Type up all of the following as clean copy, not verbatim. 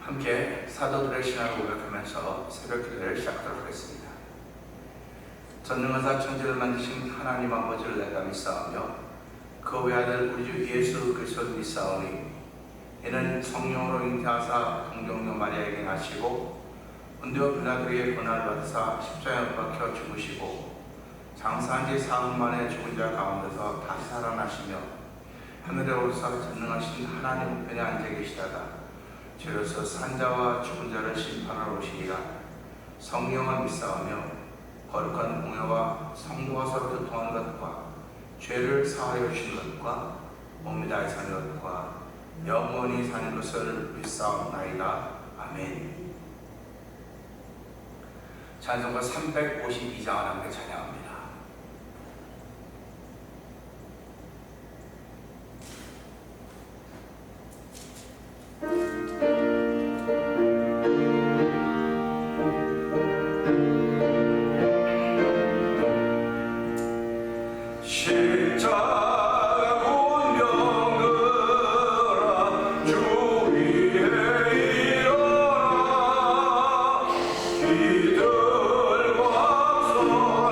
함께 사도들의 신앙을 고백하면서 새벽 기도를 시작하도록 하겠습니다. 전능하사 천지를 만드신 하나님 아버지를 내가 믿사오며 그 외아들 우리 주 예수 그리스도를 믿사오니 이는 성령으로 잉태하사 동정녀 마리아에게 나시고 본디오 빌라도에게 고난을 받으사 십자가에 못 박혀 죽으시고 장사한 지 사흘 만에 죽은 자 가운데서 다시 살아나시며 하늘에 오르사 전능하신 하나님 우편에 앉아 계시다가 죄로서 산자와 죽은 자를 심판하러 오시리라. 성령을 믿사오며 거룩한 공회와 성도와 서로 교통하는 것과 죄를 사하여 주신 것과 몸이 다해 사는 것과 영원히 사는 것을 믿사옵나이다. 아멘. 찬송가 352장을 함께 찬양합니다. 이들 광선아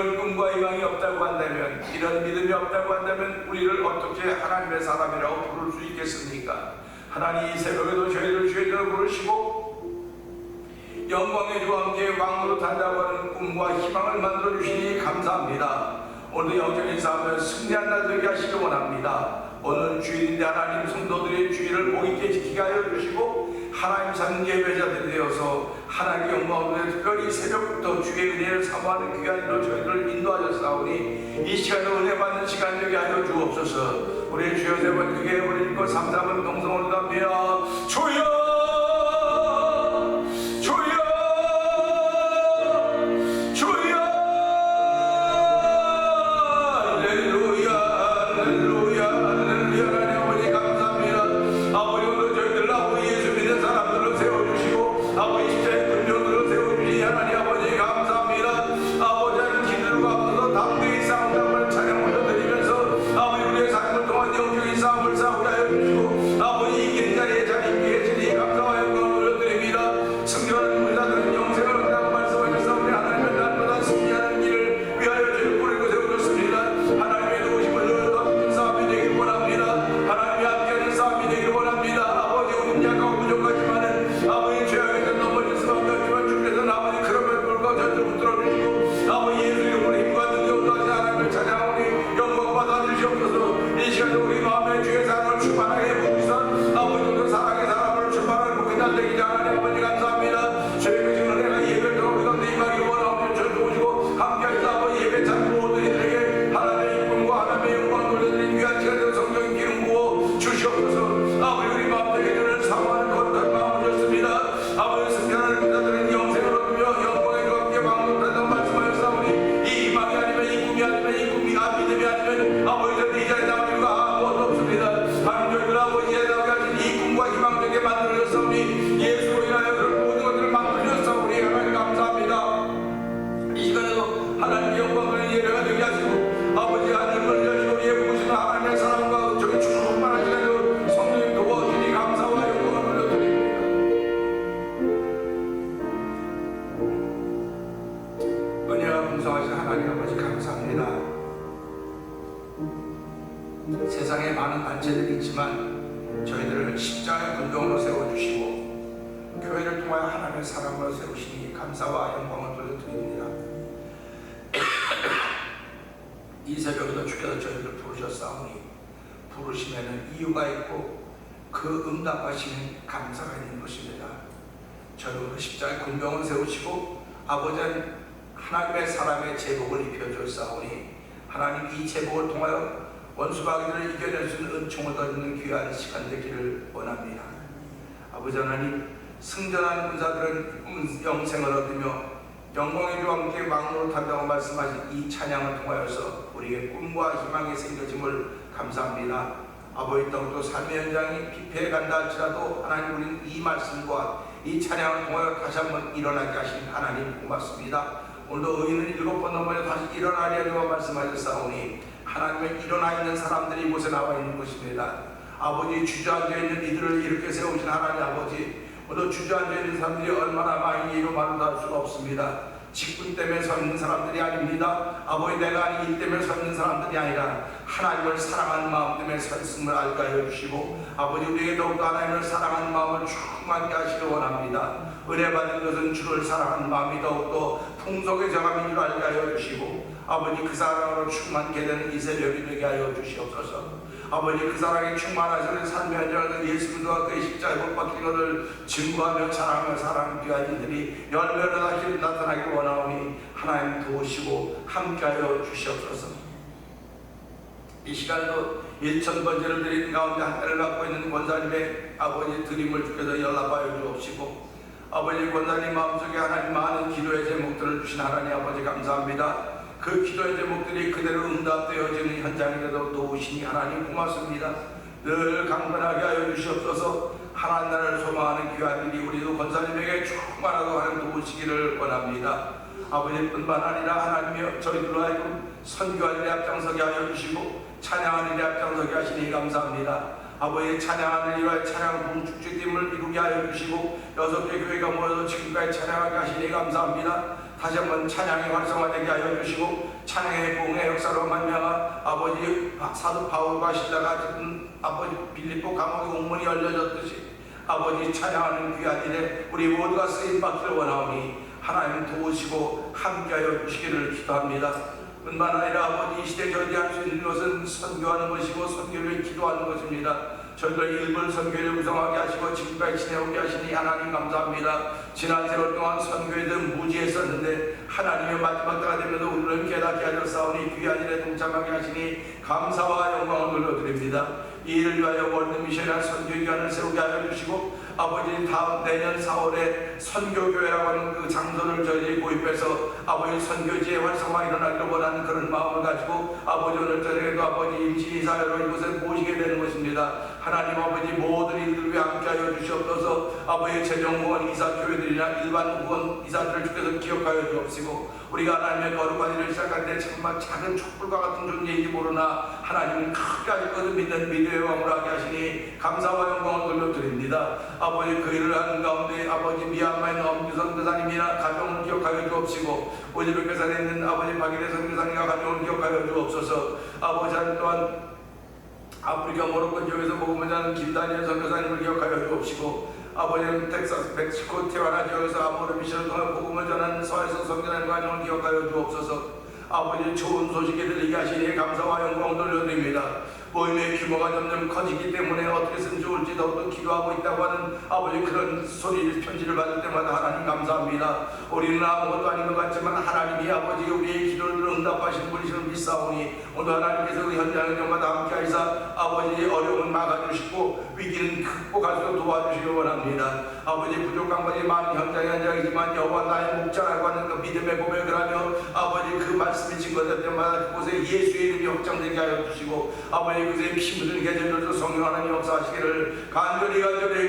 이런 꿈과 희망이 없다고 한다면, 이런 믿음이 없다고 한다면 우리를 어떻게 하나님의 사람이라고 부를 수 있겠습니까? 하나님 이 새벽에도 저희를 주의로 부르시고 영광의 주와 함께 왕으로 탄다고 하는 꿈과 희망을 만들어 주시니 감사합니다. 오늘 영적인 싸움을 승리한 날 되게 하시기 원합니다. 오늘 주일인데 하나님 성도들의 주일을 복 있게 지키게 하여 주시고 하나님 산 예배자들이 되어서 하나님의 영광을 특별히 새벽부터 주의 은혜를 사모하는 귀한 일로 저희를 인도하셨사오니 이 시간을 은혜 받는 시간 되게 하여 주옵소서. 우리의 주여 세 번 크게 우리 것 삼삼은 동성을 담며 주여 세상에 많은 단체들이 있지만 저희들을 십자가의 군동으로 세워주시고 교회를 통하여 하나님의 사람으로 세우시니 감사와 영광을 돌려드립니다. 이 새벽에도 주께서 저희를 부르셨사오니 부르심에는 이유가 있고 그 응답하시는 감사가 있는 것입니다. 저희도 십자가의 군병을 세우시고 아버지는 하나님의 사람의 제복을 입혀주었사오니 하나님 이 제복을 통하여 원수마귀들을 이겨낼 수 있는 은총을 얻는 귀한 시간 되기를 원합니다. 아버지 하나님, 승전한 군사들은 영생을 얻으며 영광의 주와 함께 왕으로 탄다고 말씀하신 이 찬양을 통하여서 우리의 꿈과 희망이 생겨짐을 감사합니다. 아버지 더욱더 삶의 현장이 피폐해 간다 할지라도 하나님, 우리는 이 말씀과 이 찬양을 통하여 다시 한번 일어나게 하신 하나님 고맙습니다. 오늘도 의인은 7번 넘어져 다시 일어나리라고 말씀하셨사오니 하나님의 일어나 있는 사람들이 이곳에 나와 있는 것입니다. 아버지, 주저앉아 있는 이들을 이렇게 세우신 하나님 아버지, 오늘 주저앉아 있는 사람들이 얼마나 많이 이루 말도 할 수가 없습니다. 직분 때문에 서 있는 사람들이 아닙니다. 아버지, 내가 일 때문에 서 있는 사람들이 아니라 하나님을 사랑하는 마음 때문에 서 있음을 알게 하여 주시고 아버지, 우리에게 더욱더 하나님을 사랑하는 마음을 충만케 하시길 원합니다. 은혜 받은 것은 주를 사랑하는 마음이 더욱더 풍속의 정함인 줄 알게 하여 주시고 아버지, 그 사랑으로 충만케 되는 이 새벽이 되게 하여 주시옵소서. 아버지, 그 사랑에 충만하시는 삶의 현장에서 예수 그리스도와 그의 십자가에 못 박힌 것을 증거하며 자랑하며 사랑하는 귀한 이들이 열매로 다시 나타나길 원하오니 하나님 도우시고 함께하여 주시옵소서. 이 시간도 1000번째를 드리는 가운데 한 달을 갖고 있는 권사님의 아버지 드림을 주께서 연락하여 주옵시고 아버지, 권사님 마음속에 하나님 많은 기도의 제목들을 주신 하나님 아버지 감사합니다. 그 기도의 제목들이 그대로 응답되어지는 현장에도 도우시니 하나님 고맙습니다. 늘 강건하게 하여 주시옵소서. 하나님 나라를 소망하는 귀한 일이 우리도 권사님에게 충만하고 하는 도우시기를 원합니다. 아버지뿐만 아니라 하나님이여 저희들로 하여금 선교하는 일에 앞장서게 하여 주시고 찬양하는 일에 앞장서게 하시니 감사합니다. 아버지, 찬양하는 일과 찬양 봉축제팀을 이루게 하여 주시고 6개 교회가 모여서 지금까지 찬양하게 하시니 감사합니다. 다시 한번 찬양이 활성화되게 하여 주시고 찬양의 봉의 역사로 말미암아 아버지 사도 바울과 신라가 아버지 빌립보 감옥의 옥문이 열려졌듯이 아버지 찬양하는 귀한 일에 우리 모두가 쓰임받기를 원하오니 하나님 도우시고 함께하여 주시기를 기도합니다. 뿐만 아니라 아버지 이 시대에 저희들이 할 수 있는 것은 선교하는 것이고 선교를 위해 기도하는 것입니다. 저희들 일본 선교를 구성하게 하시고 지금까지 지내오게 하시니 하나님 감사합니다. 지난 세월 동안 선교에 대해 무지했었는데 하나님의 마지막 때가 되면서 우리를 깨닫게 하셨사오니 귀한 일에 동참하게 하시니 감사와 영광을 돌려드립니다. 이 일을 위하여 월드 미션이라는 선교기관을 세우게 하여 주시고 아버지 다음 내년 4월에 선교교회라고 하는 그 장소를 저희들이 고입해서 아버지 선교지의 활성화 일어나기를 원하는 그런 마음을 가지고 아버지 오늘 저녁에도 아버지 임시이사회로 이곳에 모시게 되는 것입니다. 하나님 아버지 모든 일들을 위해 함께하여 주시옵소서. 아버지 재정후원 이사교회들이나 일반 후원 이사들을 주께서 기억하여 주옵시고 우리가 하나님의 거룩한 일을 시작할 때 정말 작은 촛불과 같은 존재인지 모르나 하나님은 크게 하실 것을 믿는 믿음의 왕으로 하게 하시니 감사와 영광을 돌려드립니다. 아버지 그 일을 하는 가운데 아버지 미얀마의 엄규선 선교사님이나 가정을 기억하여 주옵시고 우즈베키스탄에 있는 아버지 박일혜 선교사님과 가정을 기억하여 주옵소서. 아버지 또한 아프리카 모로코 지역에서 복음을 전하는 김다니엘 선교사님을 기억하여 주옵시고 아버지는 텍사스, 멕시코, 티와나 지역에서 아모르 미션을 통해 복음을 전하는 서에서 선교사님 가정을 기억하여 주옵소서. 아버지 좋은 소식이 들리게 하시니 감사와 영광을 돌려드립니다. 모임의 규모가 점점 커지기 때문에 어떻게 쓰면 좋을지 더욱더 기도하고 있다고 하는 아버지 그런 소리를 편지를 받을 때마다 하나님 감사합니다. 우리는 아무것도 아닌 것 같지만 하나님이 아버지 우리의 기도를 응답하시는 분이시를 믿사오니 오늘 하나님께서 그 현장의 정마다 함께하시사 아버지 어려움을 막아주시고 위기는 극복할 수 있도록 도와주시길 원합니다. 아버지 부족한 것이 많은 현장의 현장이지만 여호와 나의 목자라고 하는 그 믿음의 고백을 하며 아버지 그 말씀이 증거될 때마다 그곳에 예수의 이름이 확장되게 하여 주시고 아버지 그곳에 피 묻은 계절들도 성령 하나님 역사하시기를 간절히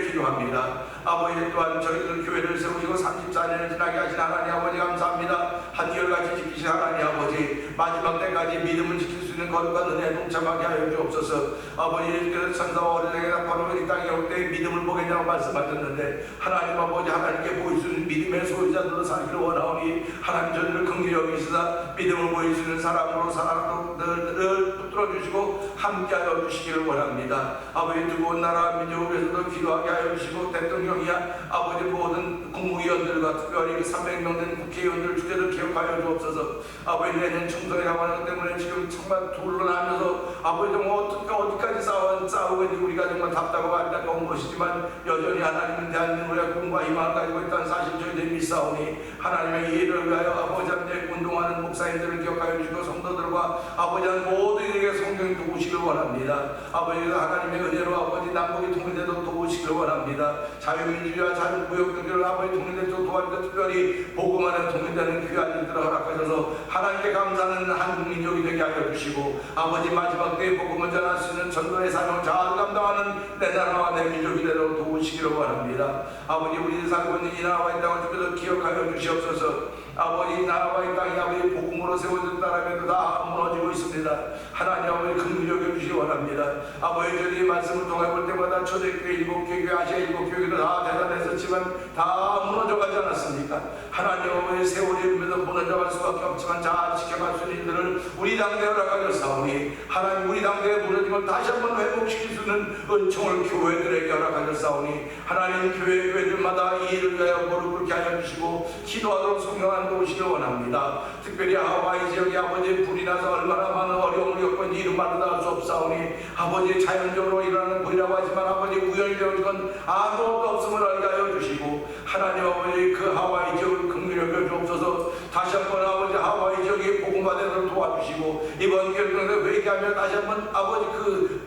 기도합니다. 아버지 또한 저희들 교회를 세우시고 34년을 지나게 하신 하나님 아버지 감사합니다. 한결같이 지키신 하나님 아버지 마지막 때까지 믿음을 지킬 수 있는 거룩한 은혜에 동참하게 하여 주옵소서. 아버지 천사와 어린아이가 나타나면 이 땅에 올 때 믿음을 보겠냐고 말씀하셨는데 하나님 아버지 하나님께 보일 수 있는 믿음의 소유자들로 살기를 원하오니 하나님 저들을 긍휼히 여기시사 믿음을 보일 수 있는 사람으로 사람들을 붙들어 주시고 함께하여 주시기를 원합니다. 아버지 두고 온 나라 민족을 위해서도 기도하게 하여 주시고 대통령이야 아버지 모든 국무위원들과 특별히 300명 된 국회의원들 주제를 기억하여 주옵소서. 아버지 내년 총선이라고 하는 것 때문에 지금 정말 둘러나면서 아버지 정말 어디까지 싸우겠니 우리가 정말 답답하고 안타까운 것이지만 여전히 하나님은 대한민국의 꿈과 희망을 가지고 있다는 사실 저희들이 믿사오니 하나님의 이해를 위하여 아버지 한테 운동하는 목사님들을 기억하여 주시고 성도들과 아버지 한 모두에게 성경이 도우시길 원합니다. 아버지가 하나님의 은혜로 아버지 남북이 통일되도록 도우시길 원합니다. 자유민주주의와 자유무역 경제를 아버지 통일되도록 도와주고 특별히 복음 안에 통일되는 귀한 일들을 허락하셔서 하나님께 감사하는 한국 민족이 되게 하여 주시고 아버지 마지막 때에 복음을 전할 수 있는 전도의 사명을 잘 감당하는 내 나라와 내 민족이 되도록 도우시기를 원합니다. 아버지 우리 살고 있는 이 나라와 이 땅을 주께서 기억하여 주시옵소서. 아버지 나라와 이 땅이 아버지 복음으로 세워진 나라에도 다 무너지고 있습니다. 하나님 아버지 긍휼히 여겨주시기 원합니다. 아버지 저희 말씀을 통해 볼 때마다 초대교회 7교회 아시아 7교회도 다 대단했었지만 다 무너져가지 않았습니까? 하나님 아버지 세월이 흐르면서 무너져갈 수밖에 없지만 잘 지켜갈 수 있는 일들을 우리 당대에 허락하셨사오니 하나님 우리 당대에 무너진 걸 다시 한번 회복시킬 수 있는 은총을 교회들에게 허락하셨사오니 하나님 교회들마다 이 일을 위하여 무릎 꿇게 하여 주시고 기도하도록 성령한 도우시길 원합니다. 특별히 하와이 지역에 아버지 불이 나서 얼마나 많은 어려움을 겪고 있는지 이루 말로 다 할 수 없사오니 아버지 자연적으로 일어나는 불이라고 하지만 아버지 우연히 되어진 건 아무것도 없음을 알게 하여 주시고 하나님 아버지 그 하와이 지역을 긍휼히 여겨 주옵소서. 다시 한번 아버지 하와이 지역에 복음화되도록 도와주시고 이번 결정에 회개하며 다시 한번 아버지 그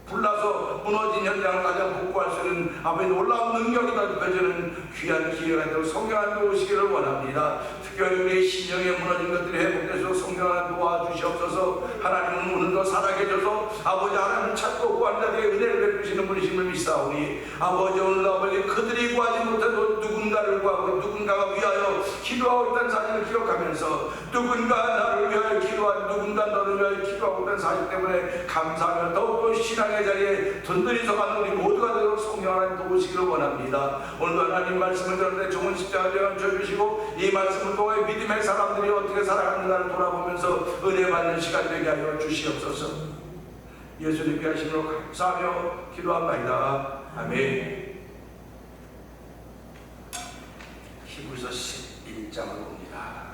불나서 무너진 현장을 가장 복구할 수 있는 아버지 놀라운 능력이 가져주는 귀한 기회가 되도록 성령을 도우시기를 원합니다. 특별히 우리의 심령에 무너진 것들이 회복돼서 성령을 도와주시옵소서. 하나님은 오늘도 살아계셔서 아버지 하나님을 찾고 구하는 자에게 은혜를 베푸시는 분이심을 믿사오니 아버지 오늘 아버지 그들이 구하지 못해도 누군가 누군가를 구하고 누군가가 위하여 기도하고 있다는 사실을 기억하면서 누군가 나를 위하여 기도하고 누군가 너를 위하여 기도하고 있다는 사실 때문에 감사하며 더욱더 신앙의 자리에 든든히 서가는 우리 모두가 되도록 성령 하나님 도우시기를 원합니다. 오늘도 하나님 말씀을 들었는데 좋은 십자가 되어 주시고 이 말씀을 통해 믿음의 사람들이 어떻게 살아가는가를 돌아보면서 은혜 받는 시간 되게 하여 주시옵소서. 예수님께 하심으로 감사하며 기도합니다. 아멘. 히브리서 11장을 봅니다.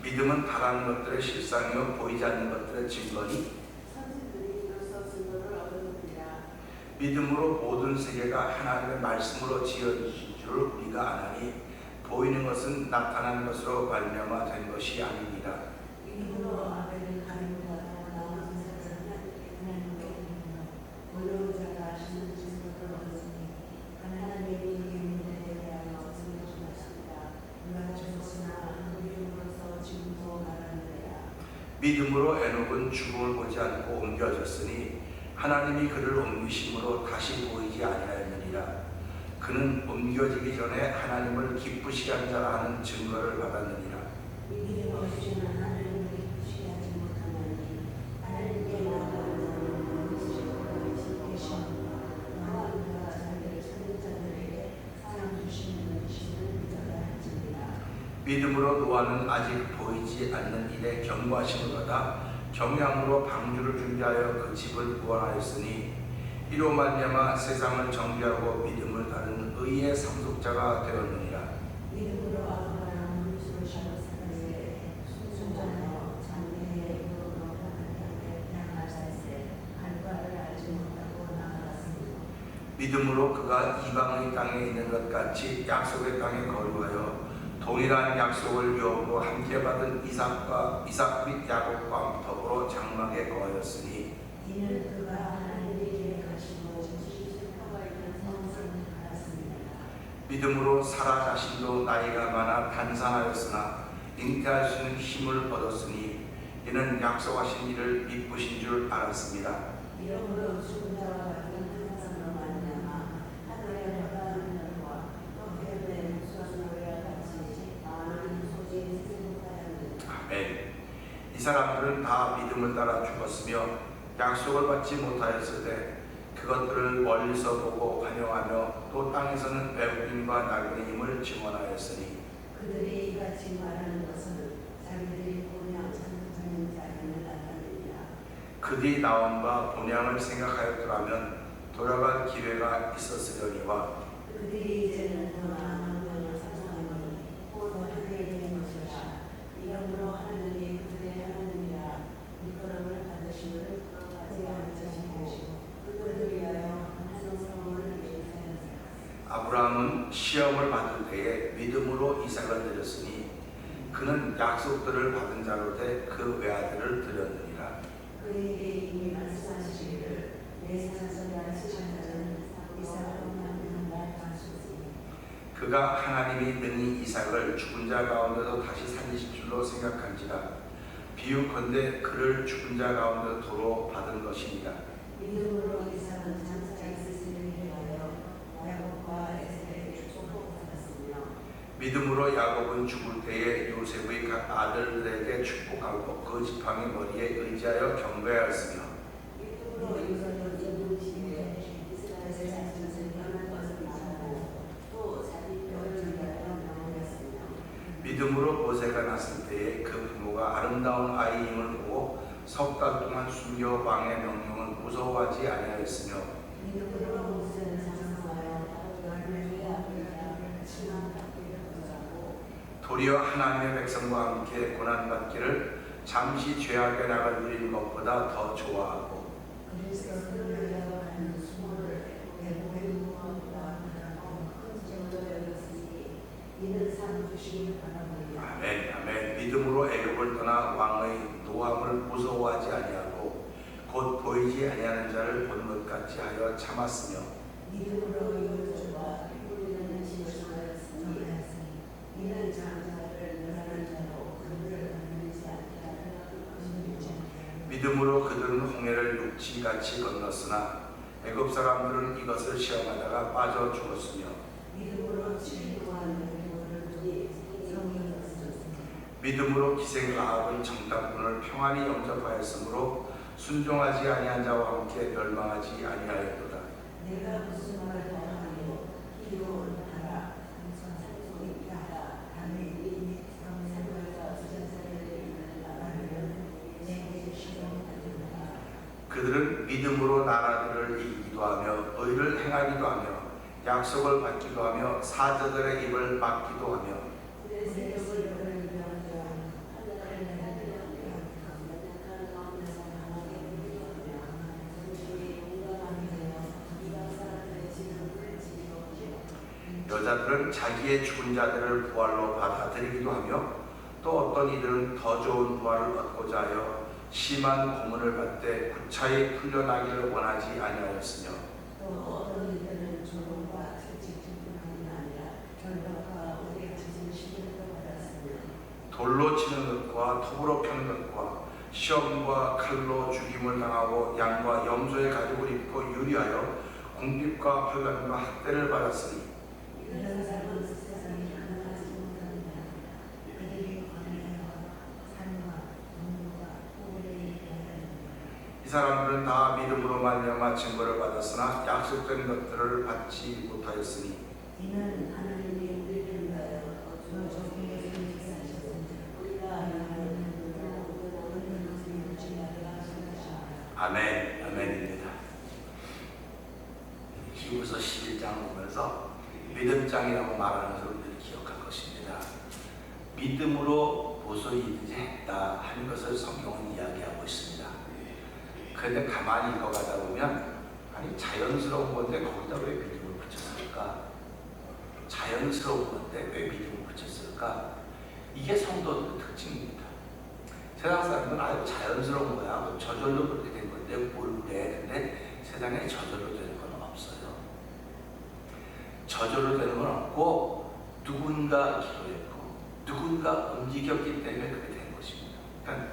믿음은 바라는 것들의 실상이요 보이지 않는 것들의 증거니 믿음으로 모든 세계가 하나님의 말씀으로 지어진 줄 우리가 아나니 보이는 것은 나타나는 것으로 발명화 된 것이 아닙니다. 믿음으로 아벨을 가리고 나머지 사람은 하나님께 어려운 자가 하시는 증거를 얻으니 하나님의 믿음에 대하여 증거하셨습니다. 누가 죽었으나 믿음으로써 지금도 말하느니라. 믿음으로 에녹은 죽음을 보지 않고 옮겨졌으니 하나님이 그를 옮기심으로 다시 보이지 아니하였느니라. 그는 옮겨지기 전에 하나님을 기쁘시게 한 자라 하는 증거를 받았느니라. 믿음 없이는 하나님을 기쁘시게 하지 못하나니 하나님께 나아가는 자는 지식으로 계시느니라. 하나님과 자기를 찾는 자들에게 사랑 주시는 이시는 믿어야 할지니라. 믿음으로 노아는 아직 보이지 않는 일에 경고하심을 받아 경량으로 방주를 준비하여 그 집을 구원하였으니 이로 말미암아 세상을 정죄하고 믿음을 따르는 의의 상속자가 되었느니라. 믿음으로 아브라함은 소시아로 살았으되 순전하여 장래의 의로로 하나님께 향하사세 결과를 알지 못하고 나아갔으며 믿음으로 그가 이방의 땅에 있는 것 같이 약속의 땅에 거류하여 동일한 약속을 유업으로 함께 받은 이삭 및 야곱과 더불어 장막에 거하였으니 이는 그가 하나님의 계획하시고 지시하고 있는 성성을 알았습니다. 믿음으로 사라 자신도 나이가 많아 단산하였으나 잉태할 수 있는 힘을 얻었으니 이는 약속하신 일을 미쁘신 줄 알았습니다. 이러므로 죽은 자와 같은 한 사람으로 말미암아 하늘의 바다와 또 해변의 수수노래와 같이 많은 소재의 생각하였느니라. 아멘. 이 사람들은 다 믿음을 따라 죽었으며 약속을 받지 못하였을 때 그것들을 멀리서 보고 환영하며 또 땅에서는 외국인과 나그네임을 증언하였으니 그들이 이같이 말하는 것은 자기들이 본향 찬송하는 자임을 나타내니라. 그들이 나온 바 본향을 생각하였더라면 돌아갈 기회가 있었으려니와 그들이 이제는 더 나은 명을 찬송하니 곧 하늘에 된 것이라. 이러므로 하나님이 그들의 하나님이라 일컬음을 받으심을 하지 않으시고 그들을 위하여 찬송을 예비하였으니 아브라함은 시험을 받을 때에 믿음으로 이삭을 드렸으니 그는 약속들을 받은 자로 돼 그 외아들을 드렸느니라. 그에게 이미 말씀하시기를 내 자손이라 하시는 자는 이삭을 낳는다 하셨으니 그가 하나님이 능히 이삭을 죽은 자 가운데서 다시 살리실 줄로 생각한지라. 비유컨대 그를 죽은 자 가운데서 도로 받은 것이니라. 믿음으로 이삭은 장사가 있으시를 위하여 야곱과 에서의 축복을 받았으며 믿음으로 야곱은 죽을 때에 요셉의 각 아들들에게 축복하고 그 지팡이 머리에 의지하여 경배하였으며 믿음으로 요셉은 이웃 집에 이스라엘의 자손을 떠난 것을 말하고 또 자기 뼈를 위하여 명하였으며 믿음으로 모세가 났을 때에 그 부모가 아름다운 아이임을 보고 석 달 동안 숨겨 왕의 명령을 무서워하지 아니하였으며 믿음으로 모세는 장성하여 열매의 아버지를 신앙받기를 구하고 도리어 하나님의 백성과 함께 고난받기를 잠시 죄악의 낙을 누리는 것보다 더 좋아하고 그리스도 그를 위하여 하는 수고를 대복의 무엇보다 큰 정도 여겼으니 이는 상 주시기 바랍니다. 아멘. 아멘. 믿음으로 애굽을 떠나 왕의 노함을 무서워하지 아니하고 곧 보이지 아니하는 자를 보는 것 같이 하여 참았으며 믿음으로 이웃 주와 우리는 진실하였으니 이는 장자를 멸하는 자로 그들을 건드리지 않게 하려 믿음으로 그들은 홍해를 육지같이 건넜으나 애굽 사람들은 이것을 시험하다가 빠져 죽었으며 믿음으로 진리와는 우리 성령을 주셨습니다. 믿음으로 기생 아합의 정탐꾼을 평안히 영접하였으므로 순종하지 아니한 자와 함께 멸망하지 아니하였도다. 내가 무슨 말을 하리요 기도를 하라 성산소리 하라 담의 이미 성산과 수전사를 있는 나라를 내게 시험하리라. 그들은 믿음으로 나라들을 이기기도 하며 의를 행하기도 하며 약속을 받기도 하며 사자들의 입을 막기도 하며 여자들은 자기의 죽은 자들을 부활로 받아들이기도 하며 또 어떤 이들은 더 좋은 부활을 얻고자 하여 심한 고문을 받되 구차히 풀려나기를 원하지 아니하였으며 또 어떤 이들은 조롱과 채찍뿐만이 아니라 결박과 오래 찢은 시련도 받았으며 돌로 치는 것과 톱으로 펴는 것과 시험과 칼로 죽임을 당하고 양과 염소의 가죽을 입고 유리하여 궁핍과 환난과 학대를 받았으니 이런 사람은 세상에 하나하지 못합니다. 그들이 관하여 산과 동물과 호를 이 사람들은 다 믿음으로 말미암아 증거를 받았으나 약속된 것들을 받지 못하였으니 이는 하나님이 우리를 위하여 저 적용에 선택하셨습니다. 우리가 하나님을 얻는 것을 유지하리라 하셨습니다. 아멘, 아멘입니다. 히브리서 11장 보면서 믿음장이라고 말하는 것을 우리를 기억할 것입니다. 믿음으로 보소히 이제 했다 하는 것을 성경은 이야기하고 있습니다. 그런데 가만히 읽어가다 보면 아니 자연스러운 건데 거기다 왜 믿음을 붙였을까? 자연스러운 건데 왜 믿음을 붙였을까? 이게 성도들의 특징입니다. 세상 사람들은 아유 자연스러운 거야, 뭐 저절로 그렇게 된 건데 뭘 그래? 근데 세상에 저절로 되는 건 없어요. 저절로 되는 건 없고 누군가 기도했고 누군가 움직였기 때문에 그렇게 된 것입니다. 그러니까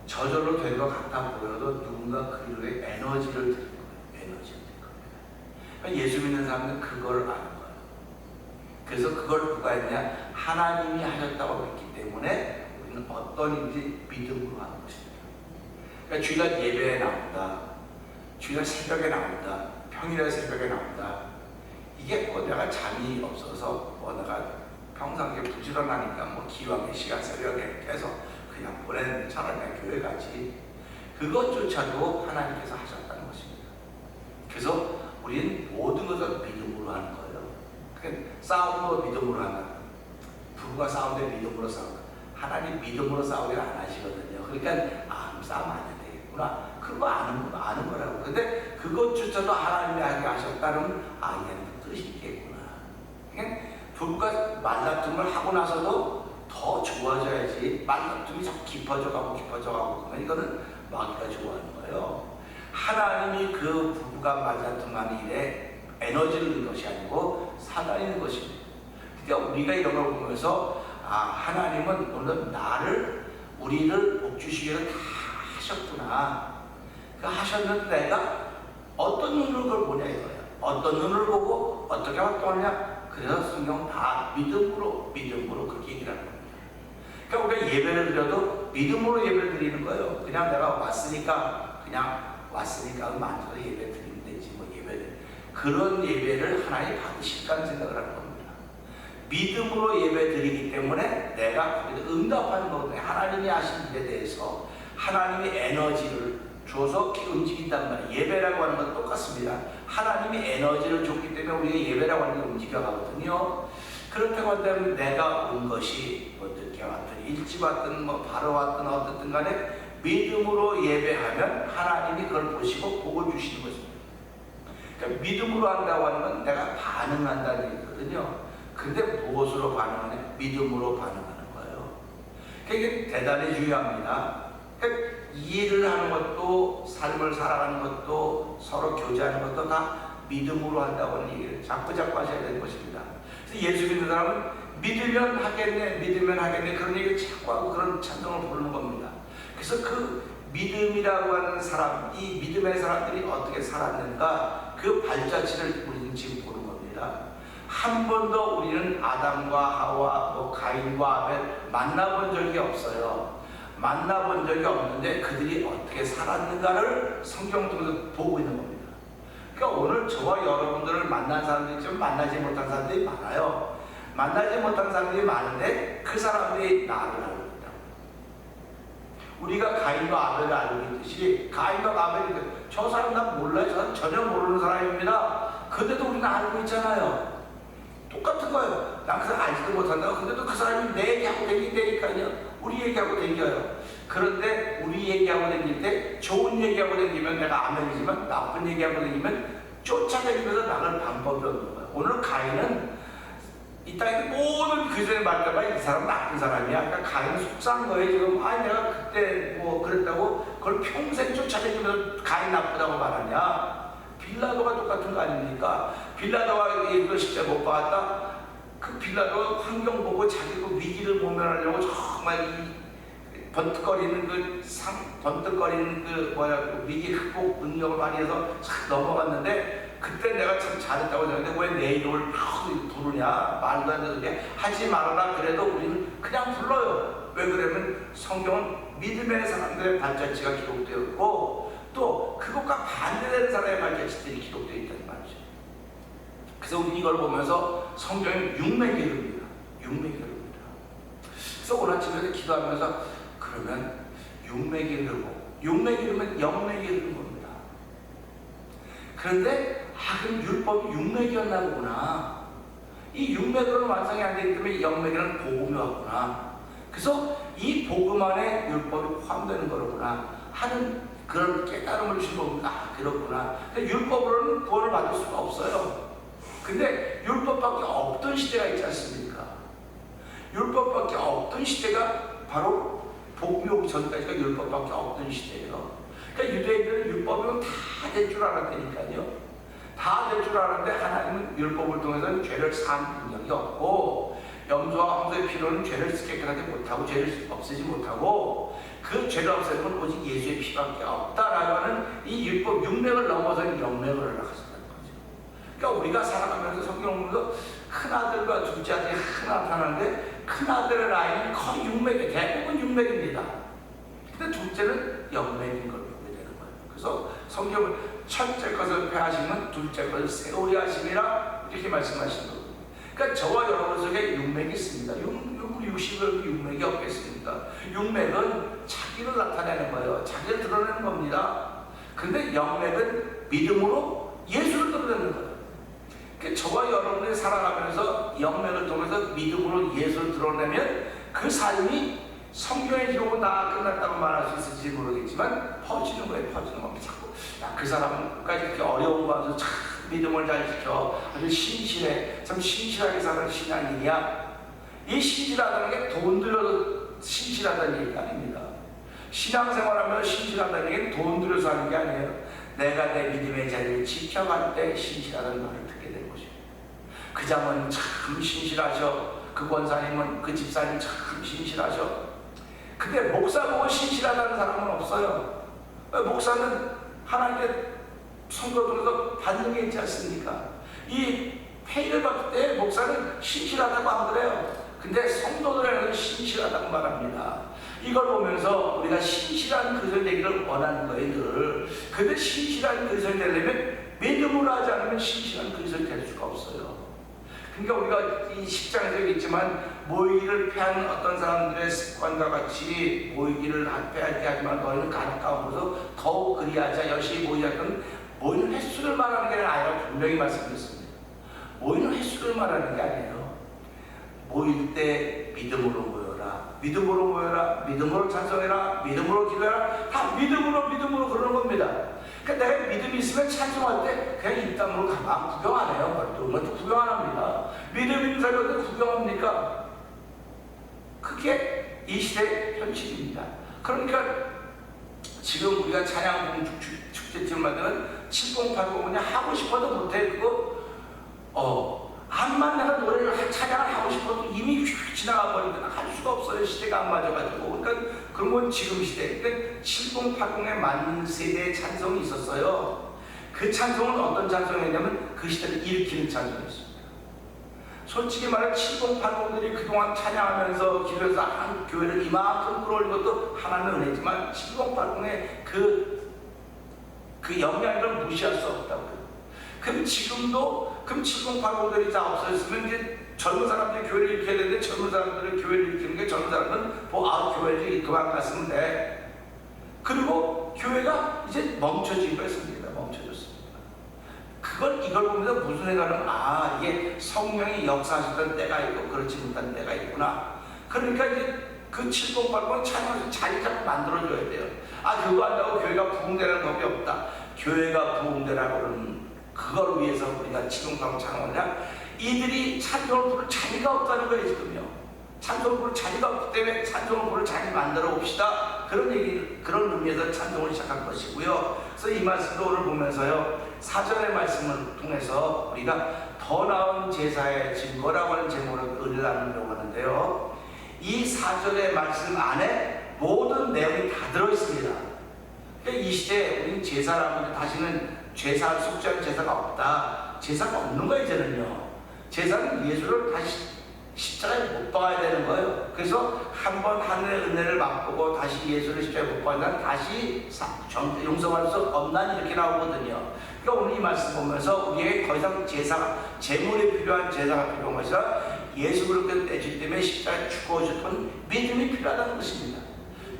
저절로 된 것 같아 보여도 누군가 그 기도에 에너지를 드린 거예요. 에너지를 드린 겁니다. 그러니까 예수 믿는 사람은 그걸 아는 거예요. 그래서 그걸 누가 했냐? 하나님이 하셨다고 믿기 때문에 우리는 어떤 일인지 믿음으로 하는 것입니다. 그러니까 주일날 예배에 나온다. 주일날 새벽에 나온다. 평일에 새벽에 나온다. 이게 뭐 내가 잠이 없어서 뭐 내가 평상시에 부지런하니까 뭐 기왕의 시간 새벽에 계속 그냥 보내는 차라리 그냥 교회 가지. 그것조차도 하나님께서 하셨다는 것입니다. 그래서 우리는 모든 것을 믿음으로 하는 거예요. 그러니까 싸움도 믿음으로 한다. 부부가 싸우는데 믿음으로 싸운다. 하나님 믿음으로 싸우기를 안 하시거든요. 그러니까 싸움 안 해도 되겠구나. 그거 아는 거라고. 근데 그것조차도 하나님이 하게 하셨다는 얘는 뜻이 있겠구나. 그러니까 부부가 말다툼을 하고 나서도 더 좋아져야지. 말다툼이 자꾸 깊어져 가고 그러면 이거는 마귀가 좋아하는 거예요. 하나님이 그 부부가 말다툼하는 일에 에너지를 넣는 것이 아니고 사단이 있는 것입니다. 그러니까 우리가 이런 걸 보면서 하나님은 오늘 우리를 복주시기를 다 하셨구나. 그 하셨는데 내가 어떤 눈으로 그걸 보냐 이거예요. 어떤 눈을 보고 어떻게 활동하냐. 그래서 성경 다 믿음으로 그렇게 얘기를 하는 겁니다. 그러니까 우리가 예배를 드려도 믿음으로 예배를 드리는 거예요. 그냥 내가 왔으니까 만져서 예배 드리면 되지 뭐 예배를. 그런 예배를 하나님 받으실까는 생각을 하는 겁니다. 믿음으로 예배 드리기 때문에 내가 거기서 응답하는 거거든요. 하나님이 하신 일에 대해서 하나님이 에너지를 줘서 움직인단 말이에요. 예배라고 하는 건 똑같습니다. 하나님이 에너지를 줬기 때문에 우리가 예배라고 하는 게 움직여가거든요. 그렇다고 한다면 내가 온 것이 어떻게 왔든 일찍 왔든 뭐 바로 왔든 어떻든 간에 믿음으로 예배하면 하나님이 그걸 보시고 복을 주시는 것입니다. 그러니까 믿음으로 한다고 하는 건 내가 반응한다는 얘기거든요. 근데 무엇으로 반응하냐? 믿음으로 반응하는 거예요. 그러니까 이게 대단히 중요합니다. 그러니까 일을 하는 것도 삶을 살아가는 것도 서로 교제하는 것도 다 믿음으로 한다고 하는 얘기를 자꾸 하셔야 되는 것입니다. 그래서 예수 믿는 사람은 믿으면 하겠네 그런 얘기를 자꾸 하고 그런 찬송을 부르는 겁니다. 그래서 그 믿음이라고 하는 사람, 이 믿음의 사람들이 어떻게 살았는가, 그 발자취를 우리는 지금 보는 겁니다. 한 번도 우리는 아담과 하와, 가인과 아벨 만나본 적이 없어요. 만나본 적이 없는데 그들이 어떻게 살았는가를 성경을 통해서 보고 있는 겁니다. 그러니까 오늘 저와 여러분들을 만난 사람들이 있지만 만나지 못한 사람들이 많아요. 만나지 못한 사람들이 많은데 그 사람들이 나를 알고 있다. 우리가 가인과 아벨을 알고 있듯이 가인과 아벨이 저 사람 난 몰라요. 저 사람 전혀 모르는 사람입니다. 근데도 우리는 알고 있잖아요. 똑같은 거예요. 난 그 사람 알지도 못한다고. 근데도 그 사람이 내 얘기하고 다니니까요. 우리 얘기하고 다녀요. 그런데 우리 얘기하고 다닐 때 좋은 얘기하고 다니면 내가 아멘이지만 나쁜 얘기하고 다니면 쫓아다니면서 나를 방법이 없는 거예요. 오늘 가인은 이 땅의 모든 그전에 말때마다 이 사람 나쁜 사람이야. 그러니까 가인은 속상한 거예요. 지금 내가 그때 뭐 그랬다고 그걸 평생 쫓아다니면서 가인 나쁘다고 말하냐. 빌라도가 똑같은 거 아닙니까? 빌라도가 이거 진짜 못 봤다. 그 빌라도 환경 보고 자기 그 위기를 모면하려고 정말 이 번뜩거리는 그 위기 극복 능력을 많이 해서 싹 넘어갔는데 그때 내가 참 잘했다고 생각했는데 왜 내 이름을 부르냐? 말도 안 되는 소리 하지 말아라. 그래도 우리는 그냥 불러요. 왜 그러면 성경은 믿음의 사람들의 발자취가 기록되어 있고 또 그것과 반대되는 사람의 발자취들이 기록되어 있다는 말이죠. 그래서 우리는 이걸 보면서 성경이 육매기입니다. 육매기입니다. 그래서 오늘 아침에 기도하면서 그러면 육매기르면 영매기르는 겁니다. 그런데 그럼 율법이 육매기였나 보구나. 이 육매기로는 완성이 안 되기 때문에 영매기는 복음이 왔구나. 그래서 이 복음 안에 율법이 포함되는 거로구나 하는 그런 깨달음을 주신 겁니다. 그렇구나. 율법으로는 구원을 받을 수가 없어요. 근데 율법밖에 없던 시대가 있지 않습니까? 율법밖에 없던 시대가 바로 복음이 오기 전까지가 율법밖에 없던 시대예요. 그러니까 유대인들은 율법이면 다 될 줄 알았다니까요. 다 될 줄 알았는데 하나님은 율법을 통해서는 죄를 사하는 능력이 없고 염소와 황소의 피로는 죄를 깨끗하게 못하고 죄를 없애지 못하고 그 죄를 없애는 건 오직 예수의 피밖에 없다라고 하는 이 율법 육맥을 넘어서는 영맥을 올라갔었다는 거죠. 그러니까 우리가 살아가면서 성경을 보면서 큰아들과 둘째 아들이 하나 나타나는데 큰아들의 라인은 거의 육맥이 대부분 육맥입니다. 근데 둘째는 영맥인 걸 보게 되는 거예요. 그래서 성경은 첫째 것을 폐하시면 둘째 것을 세우리 하심이라 이렇게 말씀하시는 거예요. 그러니까 저와 여러분 속에 육맥이 있습니다. 60을 육맥이 없겠습니까? 육맥은 자기를 나타내는 거예요. 자기를 드러내는 겁니다. 근데 영맥은 믿음으로 예수를 드러내는 거예요. 그러니까 저와 여러분이 살아가면서 영맥을 통해서 믿음으로 예수를 드러내면 그 삶이 성경의 기록은 다 끝났다고 말할 수 있을지 모르겠지만 퍼지는 거예요. 퍼지는 겁니다. 자꾸 그 사람까지 그렇게 어려운 거 하면서 참 믿음을 잘 지켜 아주 신실해 참 신실하게 사는 신앙이냐. 이 신실하다는 게 돈 들여서 신실하다는 얘기가 아닙니다. 신앙생활하면서 신실하다는 게 돈 들여서 하는 게 아니에요. 내가 내 믿음의 자리를 지켜갈 때 신실하다는 말을 듣게 된 것이에요. 그 장은 참 신실하셔. 그 권사님은 그 집사님 참 신실하셔. 근데 목사 보고 신실하다는 사람은 없어요. 목사는 하나님께 선거 통해서 받는 게 있지 않습니까? 이 페이를 받을 때 목사는 신실하다고 안 그래요. 근데 성도들에게는 신실하다고 말합니다. 이걸 보면서 우리가 신실한 그리스도인 되기를 원하는 거예요, 늘. 근데 신실한 그리스도인 되려면 믿음으로 하지 않으면 신실한 그리스도인 될 수가 없어요. 그러니까 우리가 이 10장에서 얘기했지만 모이기를 패하는 어떤 사람들의 습관과 같이 모이기를 패하게 하지만 너희는 가까워서 더욱 그리하자. 열심히 모이자건 모이는 횟수를 말하는 게 아니라 분명히 말씀드렸습니다. 모이는 횟수를 말하는 게 아니에요. 모일 때 믿음으로 모여라. 믿음으로 모여라. 믿음으로 찬송해라. 믿음으로 기도해라. 다 믿음으로 그러는 겁니다. 그러니까 내가 믿음이 있으면 찬송할 때 그냥 이 땅으로 가만 구경 안 해요. 그것도 구경 안 합니다. 믿음 있는 사람이 어떻게 구경합니까? 그게 이 시대의 현실입니다. 그러니까 지금 우리가 찬양 축제팀을 만드는 708고 그냥 하고 싶어도 못해. 그거 암만 내가 노래를 찬양을 하고 싶어도 이미 지나가 버리니까 할 수가 없어요. 시대가 안 맞아가지고. 그러니까 그런 건 지금 시대. 그러니까 7080에 맞는 세대의 찬송이 있었어요. 그 찬송은 어떤 찬송이냐면 그 시대를 일으키는 찬송이었습니다. 솔직히 말해 7080들이 그동안 찬양하면서 기도해서 한 교회를 이만큼 끌어올린 것도 하나는 은혜지만 7080의 그 영향력을 무시할 수 없다고요. 그럼 지금도 그럼 7080들이 다 없어졌으면 이제 젊은 사람들이 교회를 일으켜야 되는데 젊은 사람들이 교회를 일으키는 게 젊은 사람은 교회를 그만 갔으면 돼. 그리고 교회가 이제 멈춰진 거였습니다. 멈춰졌습니다. 이걸 보면서 무슨 생각하면 이게 성령이 역사하시던 때가 있고 그렇지 못한 때가 있구나. 그러니까 이제 그 7080은 찬양에서 자리 잡고 만들어줘야 돼요. 그거 한다고 교회가 부흥되는 법이 없다. 교회가 부흥되라고 그러는 그걸 위해서 우리가 7080 찬양하냐? 이들이 찬송을 부를 자리가 없다는 거예요 지금요. 찬송을 부를 자리가 없기 때문에 찬송을 부를 자리 만들어 봅시다. 그런 의미에서 찬송을 시작한 것이고요. 그래서 이 말씀도 오늘 보면서요. 사절의 말씀을 통해서 우리가 더 나은 제사의 증거라고 하는 제목으로 은혜를 나누려고 하는데요. 이 사절의 말씀 안에 모든 내용이 다 들어있습니다. 그러니까 이 시대에 우리는 제사라고 다시는 제사를 속죄하는 제사가 없다. 제사가 없는 거예요 이제는요. 제사는 예수를 다시 십자가에 못 박아야 되는 거예요. 그래서 한번 하늘의 은혜를 맛보고 다시 예수를 십자가에 못 박으면 다시 용서할 수 없나 이렇게 나오거든요. 그러니까 오늘 이 말씀 보면서 우리에게 더 이상 제물이 필요한 제사가 필요한 것이 아니라 예수 그리스도의 내주 때문에 십자가에 죽어주셨던 믿음이 필요하다는 것입니다.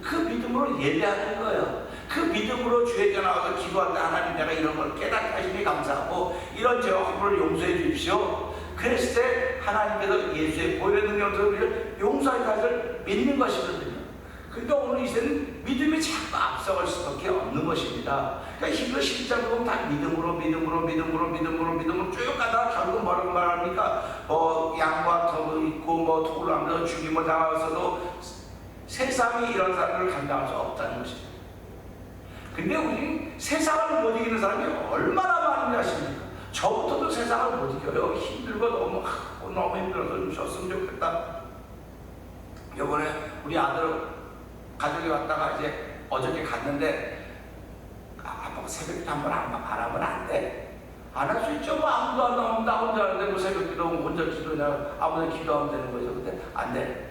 그 믿음으로 예배하는 거예요. 그 믿음으로 주에게 나와서 기도할 때 하나님 내가 이런 걸 깨닫게 하시니 감사하고 이런 죄와 허물을 용서해 주십시오. 그랬을 때 하나님께서 예수의 보혈의 능력으로 우리를 용서할 것을 믿는 것이거든요. 그러니까 오늘 이 시대는 믿음이 자꾸 앞서갈 수밖에 없는 것입니다. 그러니까 히브리 11장 보면 다 믿음으로 쭉 가다가 결국 뭐라고 말합니까? 양과 턱을 입고 토를 하면서 죽임을 당하면서도 세상이 이런 사람들을 감당할 수 없다는 것입니다. 근데 우리는 세상을 못 이기는 사람이 얼마나 많은지 아십니까? 저부터도 세상을 못 이겨요. 힘들고 너무 힘들어서 좀 쉬었으면 좋겠다. 이번에 우리 아들 가족이 왔다가 이제 어저께 갔는데 아빠가 새벽에 한번 안 하면 안 돼? 안 할 수 있죠. 아무도 안 나오면 나 혼자 하는데 새벽 기도 혼자 기도냐 아무나 기도하면 되는 거죠. 근데 안 돼.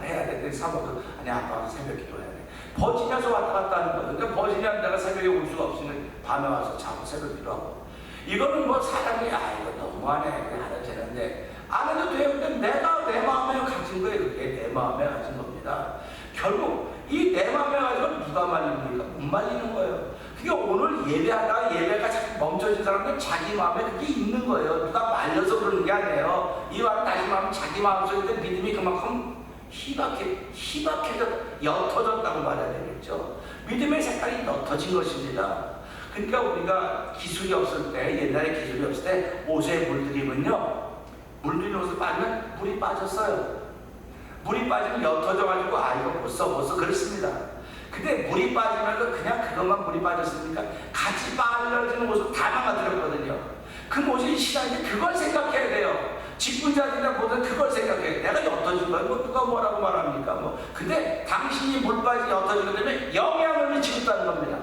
해야 돼. 사모도 아니 아빠가 새벽 기도해야 돼. 버지니아에서 왔다 갔다 하는 거예요. 그러니까 버지니아 내가 새벽에 올 수가 없으면 밤에 와서 자고 새벽 기도하고. 이거는 사람이 이거 너무하네. 안 해도 되는데 안 해도 돼요. 근데 내가 내 마음에 가진 거예요. 그게 내 마음에 가진 겁니다. 결국 이 내 마음에 가진 건 누가 말립니까? 못 말리는 거예요. 그러니까 오늘 예배하다가 예배가 자꾸 멈춰진 사람은 자기 마음에 그게 있는 거예요. 누가 말려서 그러는 게 아니에요. 이 말은 다시 말하면 자기 마음속에 믿음이 그만큼 희박해져 옅어졌다고 말해야 되겠죠. 믿음의 색깔이 옅어진 것입니다. 그러니까 우리가 기술이 없을 때, 옛날에 기술이 없을 때 옷에 물들이면요, 물들인 옷을 빠지면 물이 빠졌어요. 물이 빠지면 옅어져가지고 이거 벌써 그랬습니다. 근데 물이 빠지면서 그냥 그것만 물이 빠졌으니까 같이 빠져지는 옷을 다 망가뜨렸거든요. 그 모든 신앙인데 그걸 생각해야 돼요. 직분자들이나 모든 그걸 생각해요. 내가 옅어진 거야. 누가 뭐라고 말합니까? 근데 당신이 물 빠지게 옅어진 것 때문에 영향을 미치고 있다는 겁니다.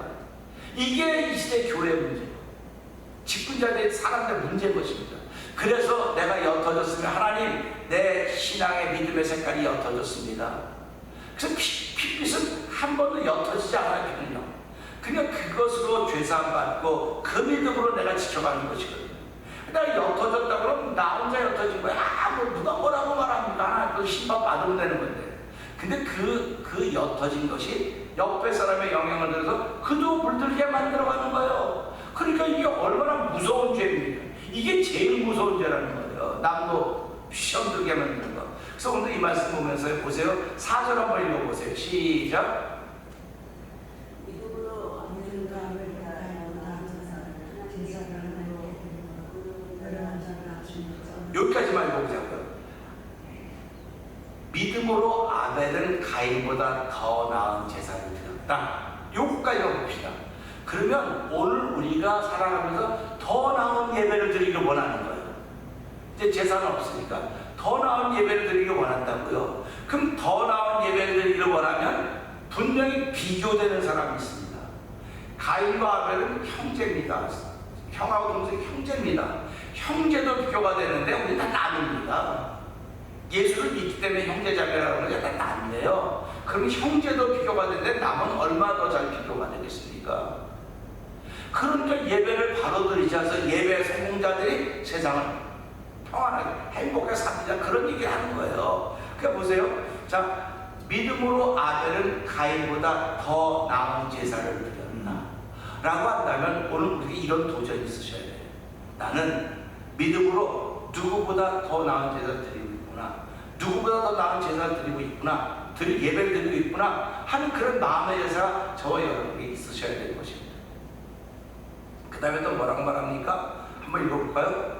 이게 이 시대 교회 문제고 직분자들의 사람들의 문제인 것입니다. 그래서 내가 옅어졌으면 하나님 내 신앙의 믿음의 색깔이 옅어졌습니다. 그래서 핏빛은 한 번도 옅어지지 않았거든요. 그러니까 그것으로 죄사함 받고 그 믿음으로 내가 지켜가는 것이거든요. 내가 옅어졌다 그러면 나 혼자 옅어진 거야. 누가 뭐라고 말합니까? 그 심판 받으면 되는 건데. 근데 그 옅어진 것이 옆에 사람의 영향을 들어서 그도 물들게 만들어가는 거예요. 그러니까 이게 얼마나 무서운 죄입니까? 이게 제일 무서운 죄라는 거예요. 남도 시험 들게 만드는 거. 그래서 오늘 이 말씀 보면서 보세요. 4절 한번 읽어보세요. 시작. 여기까지만 읽어보자고요. 믿음으로 아벨은 가인보다 더 나은 제사를 드렸다. 요거까지 봅시다. 그러면 오늘 우리가 살아가면서 더 나은 예배를 드리길 원하는 거예요. 이제 제사는 없으니까 더 나은 예배를 드리기 원한다고요. 그럼 더 나은 예배를 드리기를 원하면 분명히 비교되는 사람이 있습니다. 가인과 아벨은 형제입니다. 형하고 동생 형제입니다. 형제도 비교가 되는데 우리 다 남입니다. 예수를 믿기 때문에 형제자매라는 게 다 남이에요. 그럼 형제도 비교가 되는데 남은 얼마나 더 잘 비교가 되겠습니까? 그러니까 예배를 바로 드리지 않아서 예배 성공자들이 세상을 평안하게 행복하게 삽니다. 그런 얘기를 하는 거예요. 그러니까 보세요. 자, 믿음으로 아벨은 가인보다 더 나은 제사를 드렸나? 라고 한다면 오늘 우리에게 이런 도전이 있으셔야 돼요. 나는 믿음으로 누구보다 더 나은 제사를 드리고 있구나. 누구보다 더 나은 제사를 드리고 있구나. 예배를 드리고 있구나 하는 그런 마음의 제사가 저와 여러분에게 있으셔야 되는 것입니다. 그 다음에 또 뭐라고 말합니까? 한번 읽어볼까요?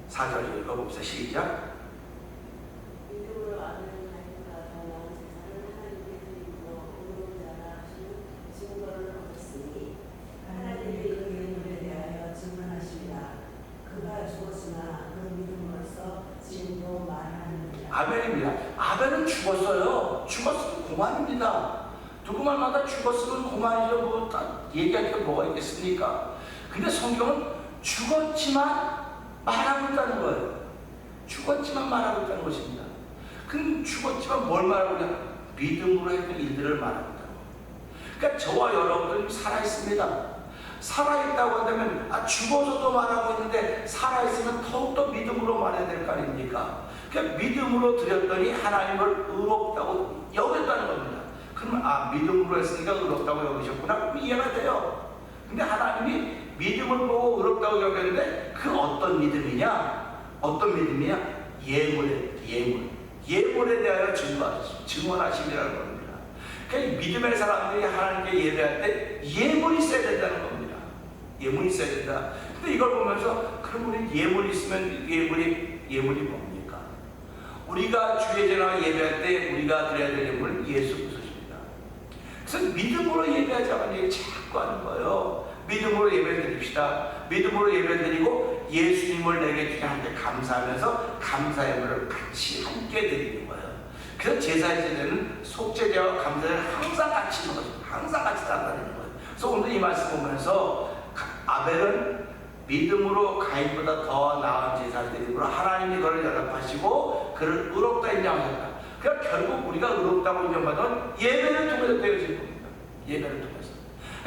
4절 읽어봅시다. 시작. 믿음으로 아벨은 가인보다 더 나은 제사를 하나님께 드리므로 의로운 자라 하시는 증거를 얻었으니 하나님이 그 예물에 대하여 증언하십니다. 그가 죽었으나 그 믿음으로써 지금도 말하느니라. 아벨입니다. 아벨은 죽었어요. 죽었으면 고만입니다. 누구 말마다 죽었으면 고만이죠. 뭐 얘기할 게 뭐가 있겠습니까? 근데 성경은 죽었지만 말하고 있다는 거예요. 죽었지만 말하고 있다는 것입니다. 그럼 죽었지만 뭘 말하고 있냐? 믿음으로 했던 일들을 말하고 있다는 거예요. 그러니까 저와 여러분들이 살아있습니다. 살아있다고 한다면 죽어서도 말하고 있는데 살아있으면 더욱더 믿음으로 말해야 될 거 아닙니까? 그러니까 믿음으로 드렸더니 하나님을 의롭다고 여겼다는 겁니다. 그러면 믿음으로 했으니까 의롭다고 여기셨구나. 그럼 이해가 돼요. 근데 하나님이 믿음을 보고 의롭다고 여겼는데 그 어떤 믿음이냐? 어떤 믿음이냐? 예물에 대하여 증언하심이라는 겁니다. 그러니까 믿음의 사람들이 하나님께 예배할 때 예물이 있어야 된다는 겁니다. 예물이 있어야 된다. 근데 이걸 보면서 그럼 우리 예물이 있으면 예물이 뭡니까? 우리가 주의 제나 예배할 때 우리가 드려야 될 예물은 예수 그리스도입니다. 그래서 믿음으로 예배하자는 얘기 자꾸 하는 거예요. 믿음으로 예배 드립시다. 믿음으로 예배 드리고 예수님을 내게 주신 하나님께 감사하면서 감사의 예물을 같이 함께 드리는 거예요. 그래서 제사의 제대는 속죄제와 감사를 항상 같이 있는 거죠. 항상 같이 따르는 거예요. 그래서 오늘 이 말씀 보면서 아벨은 믿음으로 가인보다 더 나은 제사를 드림으로 하나님이 그를 연합하시고 그를 의롭다 인정하셨다. 그러니까 결국 우리가 의롭다고 인정받은 예배를 통해서 되어진 겁니다. 예배를 통해서.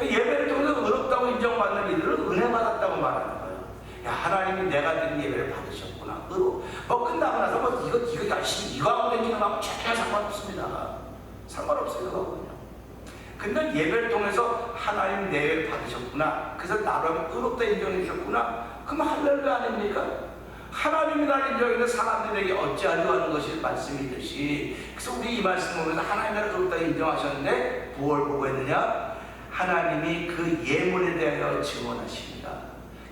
예배를 통해서 의롭다고 인정받는 이들은 은혜 받았다고 말하는 거예요. 야, 하나님이 내가 드린 예배를 받으셨구나. 뭐 끝나고 나서 뭐 이거 열심히 이거 하고 다니는 거하고 전혀 상관없습니다. 상관없어요, 그거군요. 근데 예배를 통해서 하나님 내 예배를 받으셨구나. 그래서 나를 의롭다 인정해 주셨구나. 그럼 할렐루야 아닙니까? 하나님이 나를 인정했는데 사람들에게 어찌하려 하는 것이 말씀이듯이, 그래서 우리 이 말씀 보면서 하나님이 나를 의롭다 인정하셨는데 뭘 보고 했느냐? 하나님이 그 예물에 대하여 증언하십니다.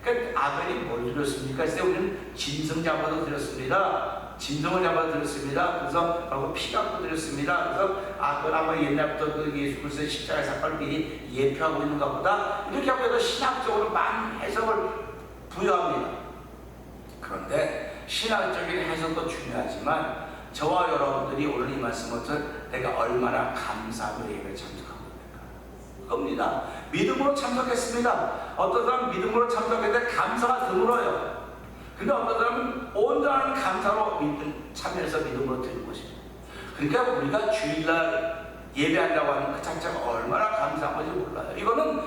그러니까 아벨이 뭘 드렸습니까? 그래서 우리는 짐승 잡아서 드렸습니다. 짐승을 잡아서 드렸습니다. 그래서 그리고 피 갖고 드렸습니다. 그래서 그건 아마 옛날부터 그 예수 그리스도의 십자가의 사건을 미리 예표하고 있는가 보다 이렇게 하고 해서 신학적으로 많은 해석을 부여합니다. 그런데 신학적인 해석도 중요하지만 저와 여러분들이 오늘 이 말씀부터 내가 얼마나 감사하고 예배에 참석하고 있는가 겁니다. 믿음으로 참석했습니다. 어떤 사람은 믿음으로 참석했는데 감사가 드물어요. 근데 어떤 사람은 온전한 감사로 참여해서 믿음으로 드리는 것입니다. 그러니까 우리가 주일날 예배한다고 하는 그 자체가 얼마나 감사한 건지 몰라요. 이거는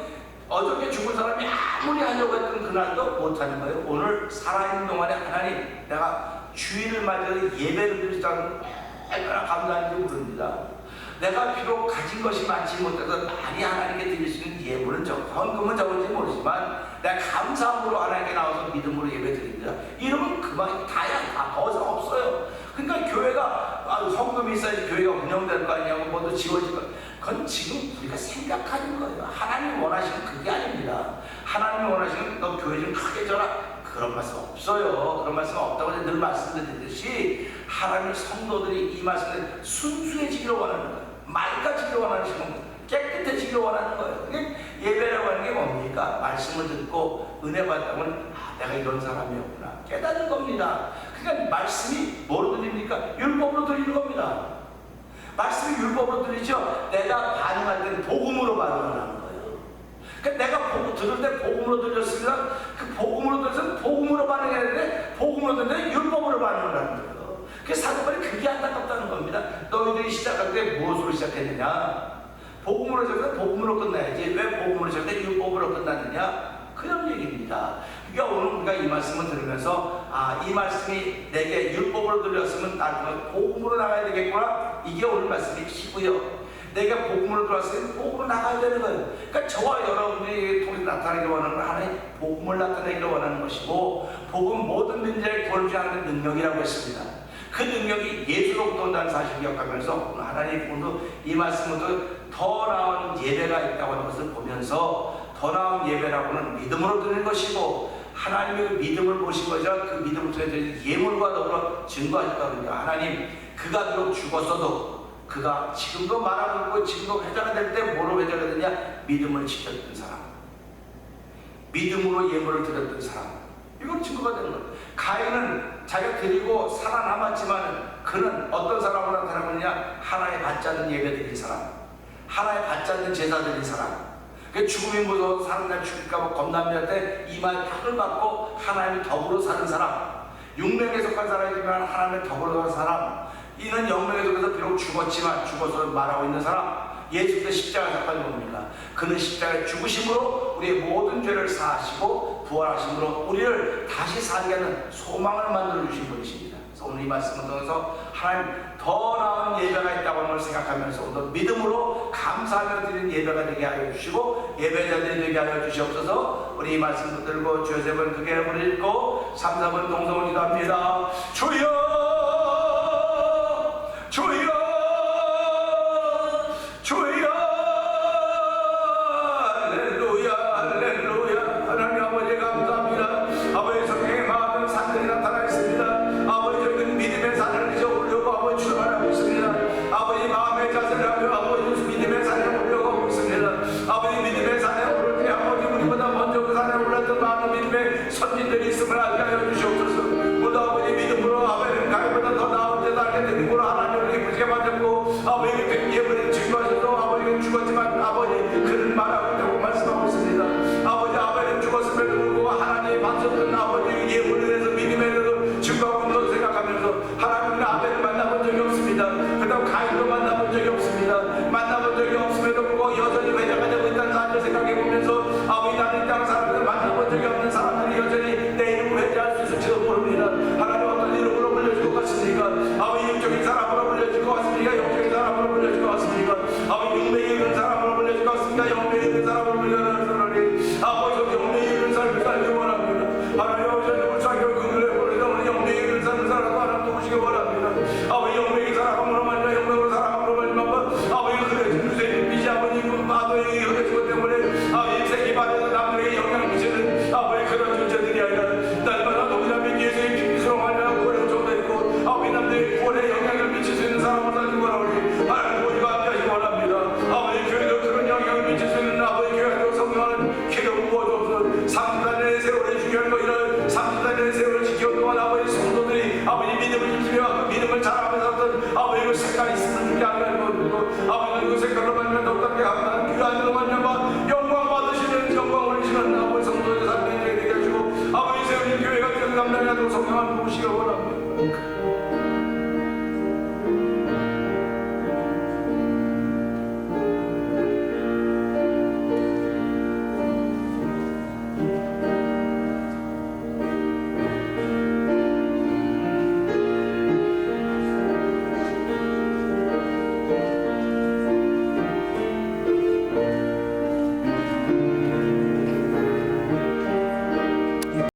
어저께 죽은 사람이 아무리 하려고 했던 그날도 못하는 거예요. 오늘 살아있는 동안에 하나님 내가 주일을 맞아서 예배를 드릴 수 있다는 얼마나 감사한지 모릅니다. 내가 비록 가진 것이 많지 못해서 많이 하나님께 드릴 수 있는 예물은 헌금은 적은지 모르지만 내가 감사함으로 하나님께 나와서 믿음으로 예배 드립니다. 이러면 그만 다야. 더 이상 없어요. 그러니까 교회가 헌금이 있어야지 교회가 운영될 거 아니냐고 뭐도 지워질 거. 그건 지금 우리가 생각하는 거예요. 하나님이 원하시는 그게 아닙니다. 하나님이 원하시는 너 교회 좀 크게 줘라. 그런 말씀 없어요. 그런 말씀 없다고 늘 말씀드리듯이 하나님 성도들이 이 말씀을 순수해지기를 원하는 거예요. 맑아지기를 원하시는 거예요. 깨끗해지기를 원하는 거예요. 예배라고 하는 게 뭡니까? 말씀을 듣고 은혜 받다면 내가 이런 사람이었구나 깨닫는 겁니다. 그러니까 말씀이 뭐로 들립니까? 율법으로 들리는 겁니다. 말씀이 율법으로 들리죠. 내가 반응할 때는 복음으로 반응을 하는 거예요. 그러니까 내가 들을 때 복음으로 들렸으면 그 복음으로 들려서 복음으로 반응해야 되는데 복음으로 들리는데 율법으로 반응을 하는 거예요. 그래서 사도바울이 그게 안타깝다는 겁니다. 너희들이 시작할 때 무엇으로 시작했느냐? 복음으로 시작해서 복음으로 끝나야지 왜 복음으로 시작해 율법으로 끝났느냐? 그런 얘기입니다. 그러니까 오늘 우리가 이 말씀을 들으면서 이 말씀이 내게 율법으로 들렸으면 나는 복음으로 나가야 되겠구나. 이게 오늘 말씀이시고요. 내가 복음으로 들어왔으면 복음으로 나가야 되는 거예요. 그러니까 저와 여러분이 통해서 나타나기를 원하는 건 하나의 복음을 나타내기를 원하는 것이고 복음 모든 문제를 돌주하는 능력이라고 했습니다. 그 능력이 예수로부터 온다는 사실을 기억하면서 오늘 하나님 오늘 이 말씀으로 더 나은 예배가 있다고 하는 것을 보면서 더 나은 예배라고는 믿음으로 드리는 것이고 하나님의 그 믿음을 보신 거죠. 그 믿음을 통해 예물과 더불어 증거하셨다고 합니다. 하나님 그가 비록 죽었어도 그가 지금도 말하고 있고 지금도 회자가 될 때 뭐로 회자가 되냐? 믿음을 지켰던 사람, 믿음으로 예물을 드렸던 사람, 이건 증거가 되는 거예요. 가인은 자기가 드리고 살아남았지만 그는 어떤 사람으로 나타나느냐? 하나의 받지 않는 예배 드린 사람, 하나의 받지 않는 제사 드린 사람. 죽음이 무서워서 사는 날 죽을까봐 겁납니다 때 이마에 표를 받고 하나님의 덕으로 사는 사람, 육명에 속한 사람이지만 하나님의 덕으로 사는 사람, 이는 영명에 속해서 비록 죽었지만 죽어서 말하고 있는 사람, 예수께서 십자가에 속한 뭡니까? 그는 십자가의 죽으심으로 우리의 모든 죄를 사하시고 부활하심으로 우리를 다시 살게 하는 소망을 만들어 주신 분이십니다. 그래서 오늘 이 말씀을 통해서 하나님 더 나은 예배가 있다고 하는 걸 생각하면서 오늘 믿음으로 감사하며 드리는 예배가 되게 하여 주시고 예배자들이 되게 하여 주시옵소서. 우리 이 말씀 붙들고 주여 세 번 크게 한번 읽고 3, 4번 동성을 기도합니다. 주여 주여